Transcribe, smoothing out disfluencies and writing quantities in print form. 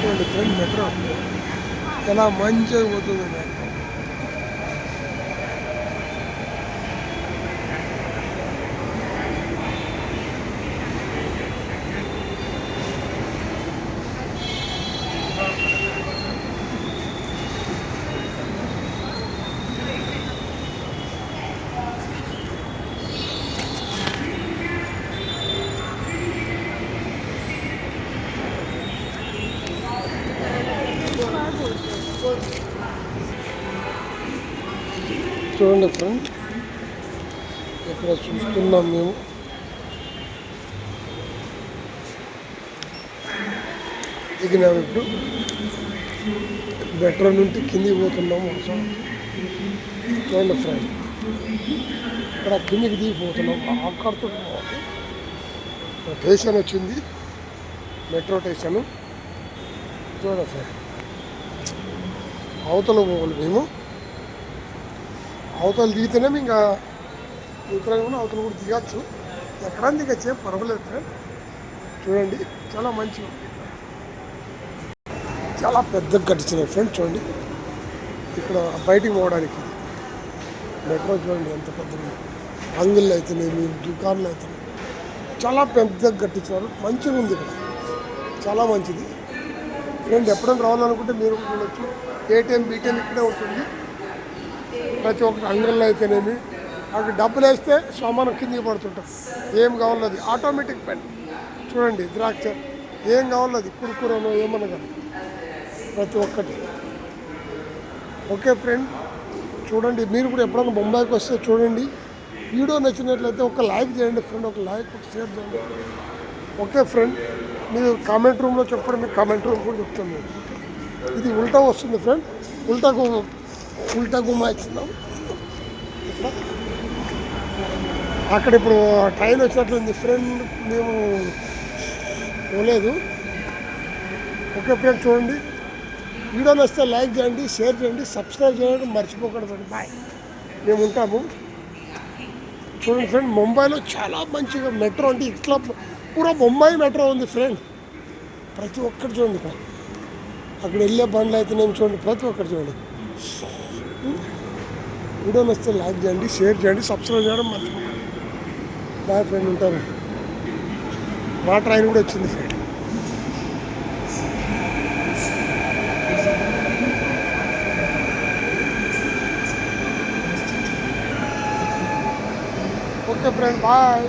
చూడండి friend metro ఎలా మంచిగా పోతుంది మెట్రో. చూడండి ఫ్రెండ్, ఇక్కడ చూస్తున్నాం మేము దిగినాము. ఇప్పుడు మెట్రో నుండి కిందికి పోతున్నాము. చూడండి ఫ్రెండ్, ఇక్కడ కిందికి దిగిపోతున్నాం. అక్కడితో స్టేషన్ వచ్చింది, మెట్రో స్టేషను. చూడండి ఫ్రెండ్, అవతల పోవాలి మేము. అవతలు దిగితేనే ఇంకా ఇతర అవతల కూడా దిగచ్చు. ఎక్కడా దిగచ్చే పర్వాలేదు ఫ్రెండ్. చూడండి చాలా మంచిగా, చాలా పెద్దగా కట్టించినాయి ఫ్రెండ్. చూడండి ఇక్కడ బయటికి పోవడానికి మెట్రో చూడండి ఎంత పెద్దగా. అంగిళ్ళు అయితేనేమి, దుకాణాలు అయితేనేమి చాలా పెద్దగా కట్టించినారు. మంచిగా ఉంది ఇక్కడ, చాలా మంచిది ఫ్రెండ్. ఎప్పుడైనా రావాలనుకుంటే మీరు చూడవచ్చు. ఏటీఎం బీటీఎం ఇక్కడే ఉంటుంది. ప్రతి ఒక్కటి అంగళ్ళు అయితేనేమి అక్కడ డబ్బులు వేస్తే సామాను కిందికి పడుతుంటాం. ఏం కావాలది ఆటోమేటిక్ పెన్. చూడండి ద్రాక్ష ఏం కావాలది కురుకురనో ఏమన్నా కానీ ప్రతి ఒక్కటి. ఓకే ఫ్రెండ్, చూడండి మీరు కూడా ఎప్పుడైనా బొంబాయికి వస్తే చూడండి. వీడియో నచ్చినట్లయితే ఒక లైక్ చేయండి ఫ్రెండ్, ఒక లైక్ ఒక షేర్ చేయండి. ఓకే ఫ్రెండ్, మీరు కామెంట్ రూమ్లో చెప్పండి, మీకు కామెంట్ రూమ్ కూడా చెప్తాను. ఇది ఉల్టా వస్తుంది ఫ్రెండ్, ఉల్టా గుమాయిస్తున్నాం. అక్కడ ఇప్పుడు ట్రైన్ వచ్చినట్లుంది ఫ్రెండ్, మేము పోలేదు. ఓకే ఫ్రెండ్, చూడండి వీడియో నచ్చితే లైక్ చేయండి, షేర్ చేయండి, సబ్స్క్రైబ్ చేయండి, మర్చిపోకూడదు. బాయ్, మేము ఉంటాము. చూడండి ఫ్రెండ్, ముంబైలో చాలా మంచిగా మెట్రో అంటే ఇట్లా పూరా బొంబాయి మెట్రో ఉంది ఫ్రెండ్. ప్రతి ఒక్కటి చూడండి, అక్కడ వెళ్ళే బండ్లు అయితేనేమి చూడండి, ప్రతి ఒక్కటి చూడండి. వీడియో నచ్చితే లైక్ చేయండి, షేర్ చేయండి, సబ్స్క్రైబ్ చేయడం మర్చిపోకండి. బాయ్ ఫ్రెండ్, ఉంటాను. మా ట్రైన్ కూడా వచ్చింది ఫ్రెండ్. Okay friend, bye.